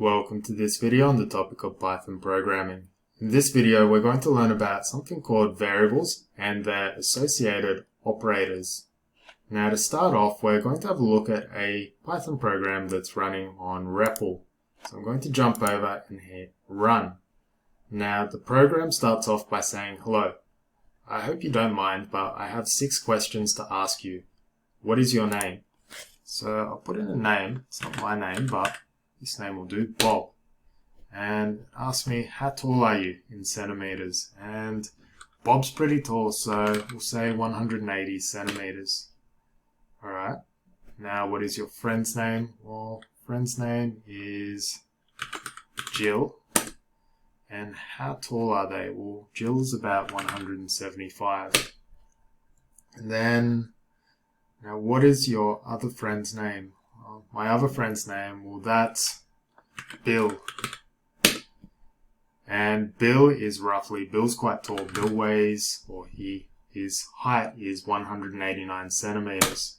Welcome to this video on the topic of Python programming. In this video we're going to learn about something called variables and their associated operators. Now to start off we're going to have a look at a Python program that's running on REPL. So I'm going to jump over and hit run. Now the program starts off by saying hello. I hope you don't mind, but I have 6 questions to ask you. What is your name? So I'll put in a name. It's not my name, but this name will do, Bob. And ask me, how tall are you in centimeters? And Bob's pretty tall, so we'll say 180 centimeters. Alright. Now, what is your friend's name? Well, friend's name is Jill. And how tall are they? Well, Jill's about 175. And then, now what is your other friend's name? Well, my other friend's name, well, that's Bill. And Bill's quite tall. Bill weighs, or his height is 189 centimeters.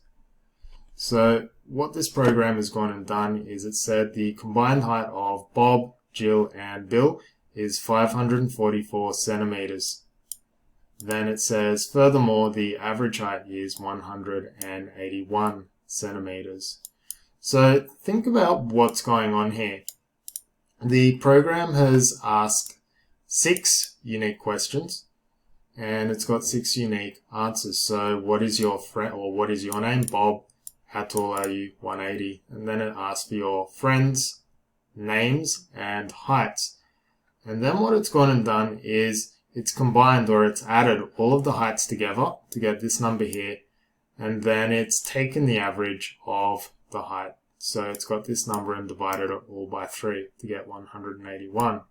So what this program has gone and done is it said the combined height of Bob, Jill, and Bill is 544 centimeters. Then it says, furthermore, the average height is 181 centimeters. So think about what's going on here. The program has asked 6 unique questions and it's got 6 unique answers. So what is your friend, or what is your name? Bob. How tall are you? 180. And then it asks for your friends' names and heights. And then what it's gone and done is it's combined, or it's added all of the heights together to get this number here. And then it's taken the average of the height. So it's got this number and divided it all by 3 to get 181.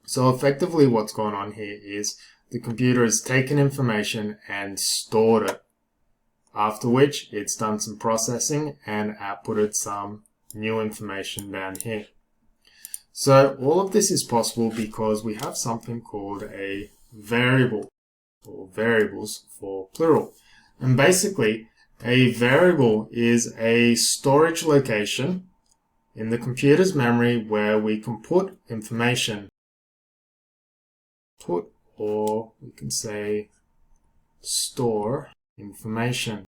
So effectively what's going on here is the computer has taken information and stored it. After which it's done some processing and outputted some new information down here. So all of this is possible because we have something called a variable, or variables for plural. And basically, a variable is a storage location in the computer's memory where we can put information. Or we can say store information.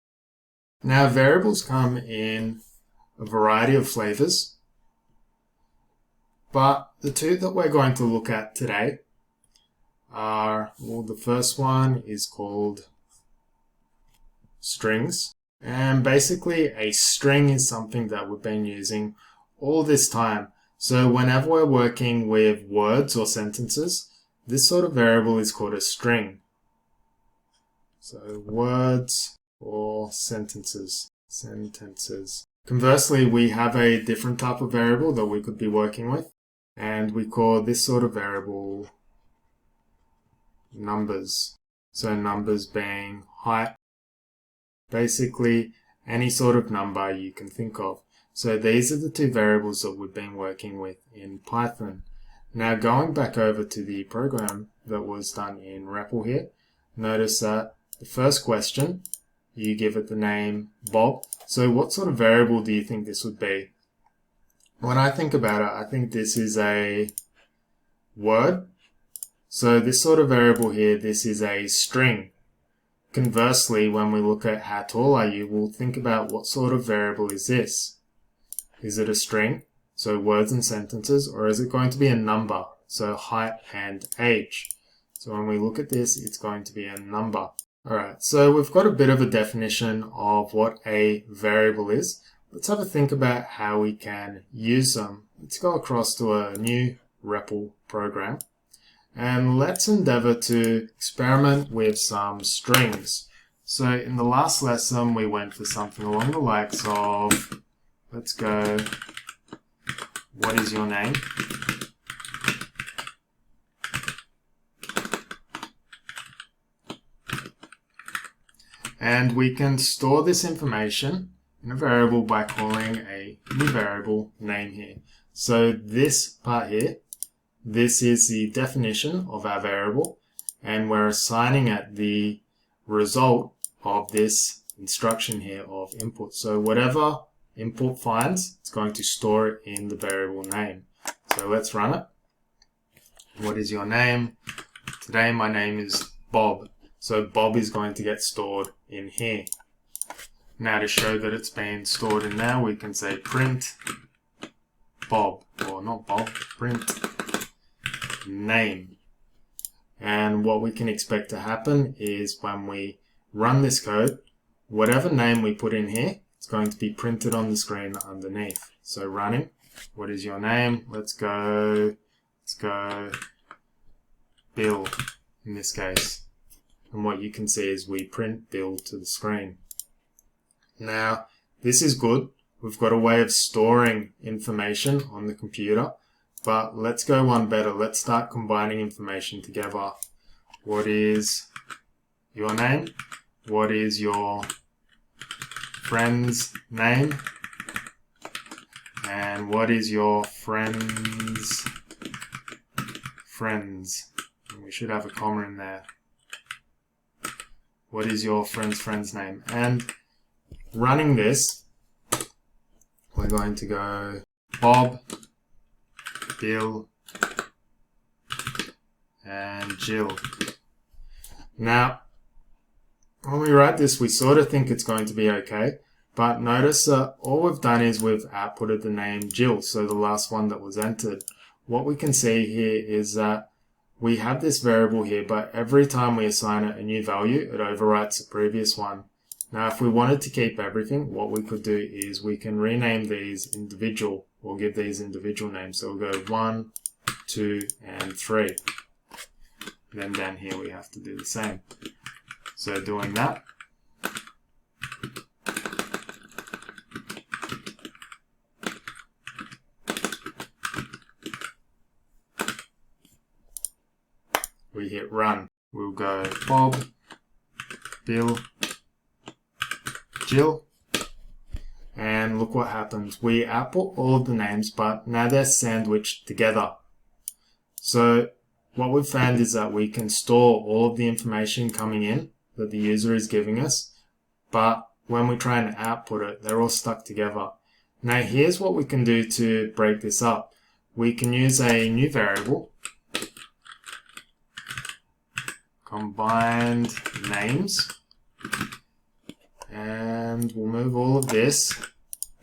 Now variables come in a variety of flavors. But the 2 that we're going to look at today are, well, the first one is called strings. And basically a string is something that we've been using all this time. So whenever we're working with words or sentences, this sort of variable is called a string. So words or sentences. Conversely, we have a different type of variable that we could be working with. And we call this sort of variable numbers. So numbers being height, basically any sort of number you can think of. So these are the 2 variables that we've been working with in Python. Now going back over to the program that was done in REPL here, notice that the first question, you give it the name Bob. So what sort of variable do you think this would be? When I think about it, I think this is a word. So this sort of variable here, this is a string. Conversely, when we look at how tall are you, we'll think about what sort of variable is this. Is it a string, so words and sentences, or is it going to be a number, so height and age? So when we look at this, it's going to be a number. Alright, so we've got a bit of a definition of what a variable is. Let's have a think about how we can use them. Let's go across to a new REPL program and let's endeavor to experiment with some strings. So in the last lesson we went for something along the likes of, let's go, what is your name? And we can store this information in a variable by calling a new variable name here. So this part here, this is the definition of our variable, and we're assigning it the result of this instruction here of input. So whatever input finds, it's going to store it in the variable name. So let's run it. What is your name? Today my name is Bob. So Bob is going to get stored in here. Now to show that it's been stored in there, we can say print Bob, or not Bob, print name. And what we can expect to happen is when we run this code, whatever name we put in here, it's going to be printed on the screen underneath. So running, what is your name? Let's go Bill in this case. And what you can see is we print Bill to the screen. Now, this is good. We've got a way of storing information on the computer, but let's go one better. Let's start combining information together. What is your name? What is your friend's name? And what is your friend's friends? And we should have a comma in there. What is your friend's name? And running this, we're going to go Bob, Bill, and Jill. Now, when we write this, we sort of think it's going to be okay, but notice that all we've done is we've outputted the name Jill, so the last one that was entered. What we can see here is that we have this variable here, but every time we assign it a new value, it overwrites the previous one. Now, if we wanted to keep everything, what we could do is we can rename these individual, or give these individual names. So we'll go 1, 2, and 3. Then down here we have to do the same. So doing that, we hit run. We'll go Bob, Bill, Jill, and look what happens. We output all of the names, but now they're sandwiched together. So what we've found is that we can store all of the information coming in that the user is giving us, but when we try and output it, they're all stuck together. Now here's what we can do to break this up. We can use a new variable, combined names, and we'll move all of this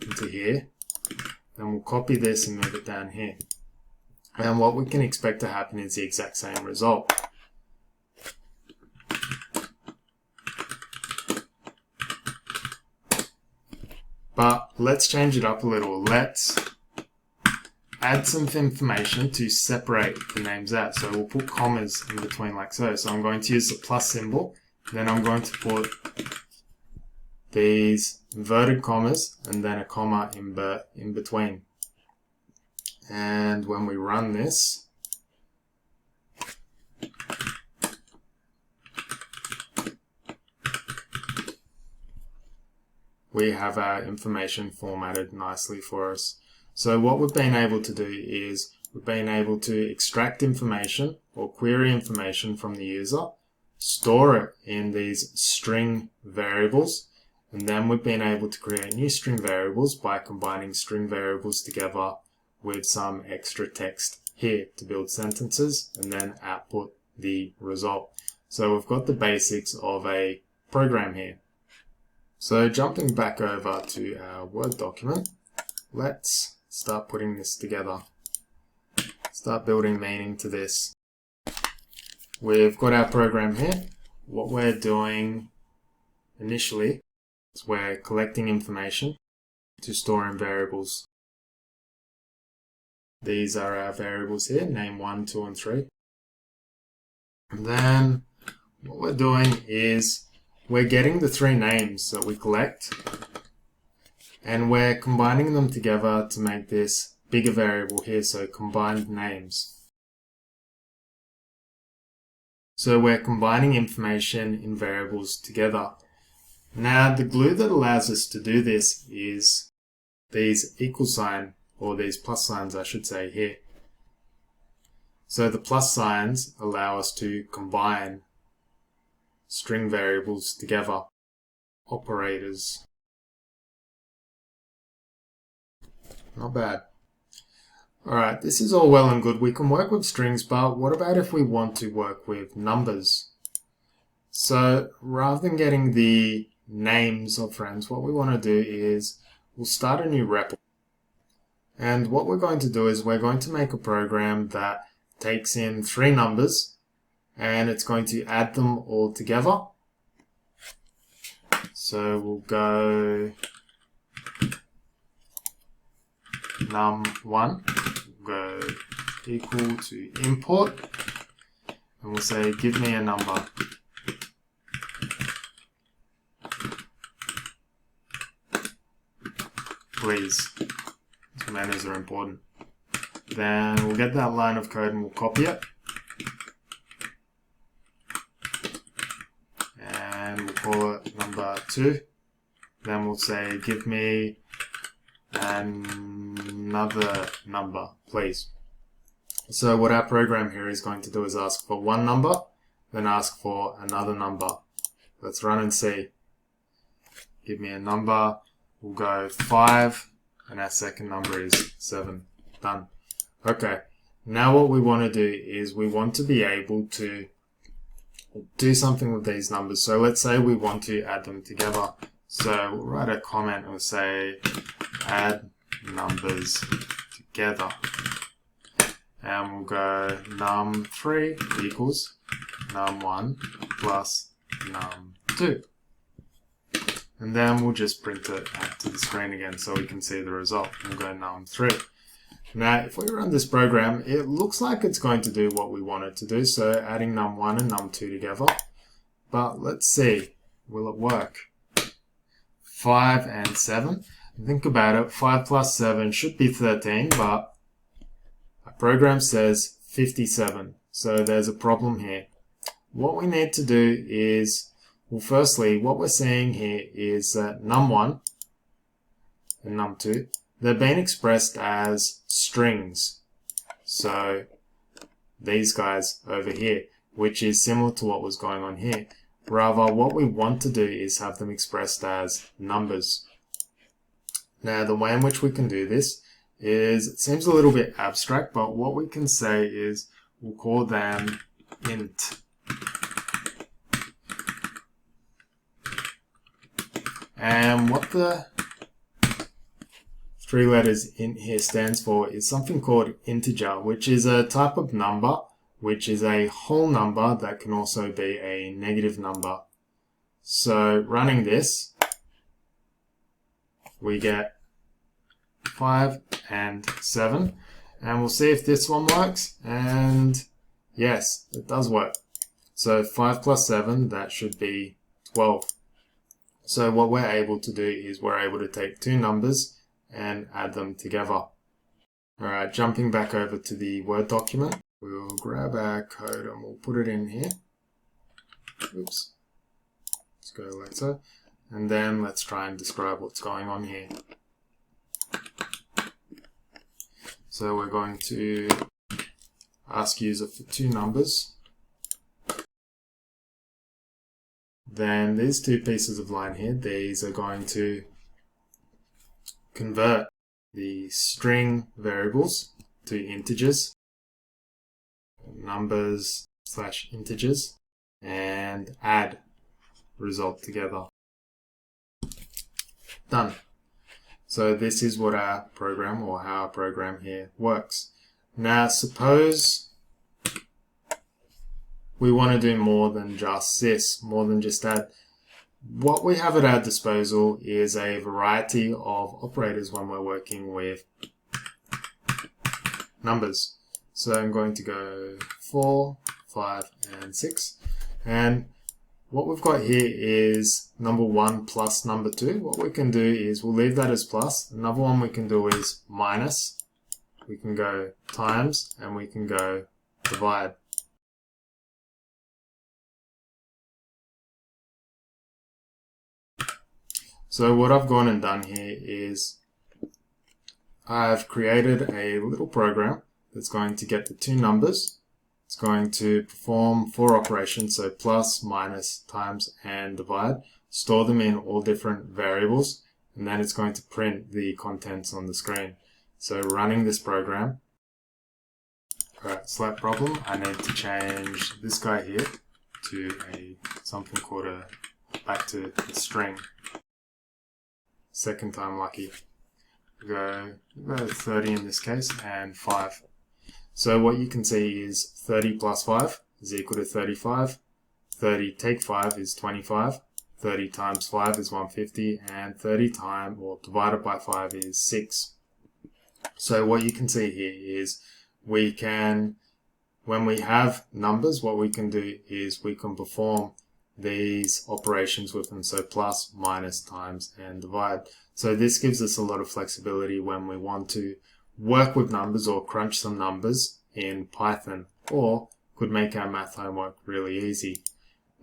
into here, then we'll copy this and move it down here. And what we can expect to happen is the exact same result. But let's change it up a little. Let's add some information to separate the names out. So we'll put commas in between like so. So I'm going to use the plus symbol, then I'm going to put these inverted commas and then a comma in between. And when we run this, we have our information formatted nicely for us. So what we've been able to do is we've been able to extract information or query information from the user, store it in these string variables, and then we've been able to create new string variables by combining string variables together with some extra text here to build sentences and then output the result. So we've got the basics of a program here. So jumping back over to our Word document, let's start putting this together. Start building meaning to this. We've got our program here. What we're doing initially is we're collecting information to store in variables. These are our variables here, name 1, 2, and 3. And then what we're doing is we're getting the 3 names that we collect and we're combining them together to make this bigger variable here, so combined names. So we're combining information in variables together. Now the glue that allows us to do this is these equal sign, or these plus signs I should say here. So the plus signs allow us to combine string variables together, operators. not bad. Alright, this is all well and good. We can work with strings, but what about if we want to work with numbers? So rather than getting the names of friends, what we want to do is we'll start a new REPL. And what we're going to do is we're going to make a program that takes in 3 numbers and it's going to add them all together. So we'll go num1, we'll go equal to import, and we'll say give me a number. Please. Commands are important. Then we'll get that line of code and we'll copy it. And we'll call it number 2. Then we'll say give me another number, please. So what our program here is going to do is ask for one number, then ask for another number. Let's run and see. Give me a number. We'll go 5, and our second number is 7. Done. Okay, now what we want to do is we want to be able to do something with these numbers. So let's say we want to add them together. So we'll write a comment and we'll say add numbers together. And we'll go num3 equals num1 plus num2. And then we'll just print it out to the screen again so we can see the result. We'll go num3. Now, if we run this program, it looks like it's going to do what we want it to do, so adding num1 and num2 together. But let's see, will it work? 5 and 7. Think about it, 5 plus 7 should be 13, but our program says 57. So there's a problem here. What we need to do is, well, firstly, what we're seeing here is that num1 and num2, they're being expressed as strings. So these guys over here, which is similar to what was going on here. Rather, what we want to do is have them expressed as numbers. Now, the way in which we can do this is, it seems a little bit abstract, but what we can say is we'll call them int. And what the 3 letters in here stands for is something called integer, which is a type of number, which is a whole number that can also be a negative number. So running this, we get 5 and 7, and we'll see if this one works, and yes, it does work. So 5 plus 7, that should be 12. So what we're able to do is we're able to take 2 numbers and add them together. Alright, jumping back over to the Word document, we'll grab our code and we'll put it in here. Oops. Let's go like so. And then let's try and describe what's going on here. So we're going to ask user for 2 numbers. Then these 2 pieces of line here, these are going to convert the string variables to integers, numbers / integers, and add result together. Done. So this is what our program, or how our program here works. Now suppose we want to do more than just this, more than just add. What we have at our disposal is a variety of operators when we're working with numbers. So I'm going to go 4, 5, and 6. And what we've got here is number 1 plus number 2. What we can do is we'll leave that as plus. Another one we can do is minus. We can go times, and we can go divide. So what I've gone and done here is I've created a little program that's going to get the 2 numbers. It's going to perform 4 operations, so plus, minus, times, and divide, store them in all different variables, and then it's going to print the contents on the screen. So running this program, alright, slight problem. I need to change this guy here to something called back to the string. Second time lucky. Go 30 in this case, and 5. So what you can see is 30 plus 5 is equal to 35. 30 take 5 is 25. 30 times 5 is 150, and 30 times, or divided by 5, is 6. So what you can see here is we can, when we have numbers, what we can do is we can perform these operations with them, so plus, minus, times, and divide. So this gives us a lot of flexibility when we want to work with numbers or crunch some numbers in Python, or could make our math homework really easy.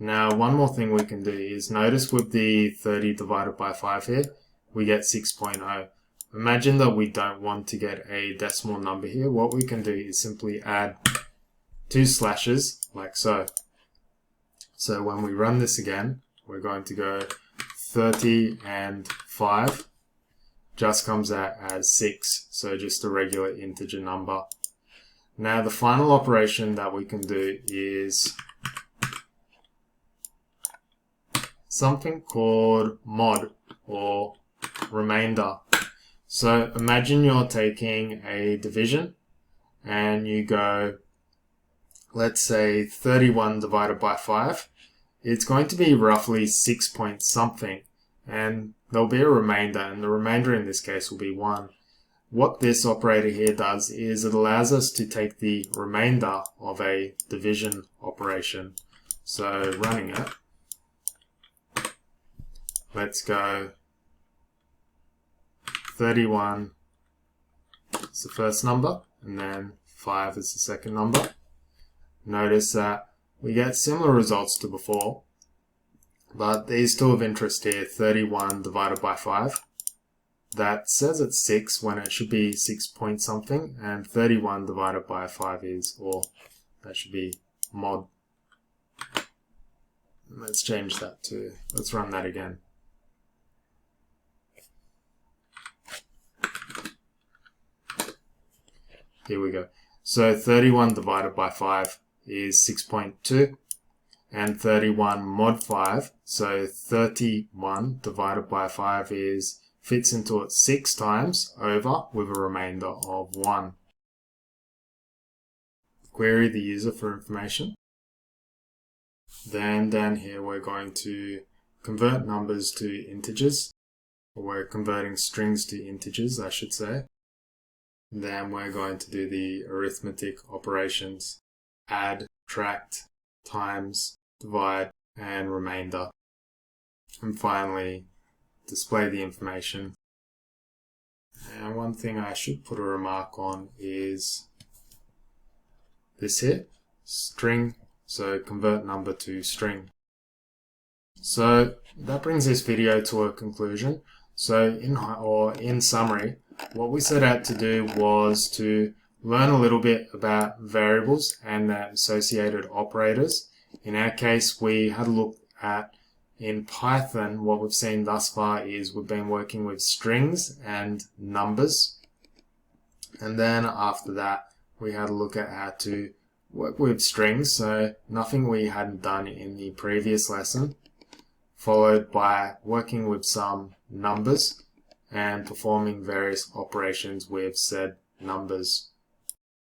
Now, one more thing we can do is notice with the 30 divided by 5 here, we get 6.0. Imagine that we don't want to get a decimal number here. What we can do is simply add 2 slashes, like so. So when we run this again, we're going to go 30 and 5 just comes out as 6, so just a regular integer number. Now the final operation that we can do is something called mod, or remainder. So imagine you're taking a division and you go, let's say 31 divided by 5. It's going to be roughly 6 point something, and there'll be a remainder, and the remainder in this case will be 1. What this operator here does is it allows us to take the remainder of a division operation. So running it, let's go 31 is the first number, and then 5 is the second number. Notice that we get similar results to before, but these two of interest here, 31 divided by 5. That says it's 6 when it should be 6 point something, and 31 divided by 5 is, or that should be mod. Let's change that to, let's run that again. Here we go. So 31 divided by 5 is 6.2, and 31 mod 5, so 31 divided by 5 fits into it 6 times over with a remainder of 1. Query the user for information. Then down here we're going to convert numbers to integers, or we're converting strings to integers, I should say. Then we're going to do the arithmetic operations: add, subtract, times, divide, and remainder. And finally, display the information. And one thing I should put a remark on is this here, string, so convert number to string. So that brings this video to a conclusion. So in summary, what we set out to do was to learn a little bit about variables and their associated operators. In our case, we had a look at, in Python, what we've seen thus far is we've been working with strings and numbers. And then after that, we had a look at how to work with strings, so nothing we hadn't done in the previous lesson, followed by working with some numbers and performing various operations with said numbers.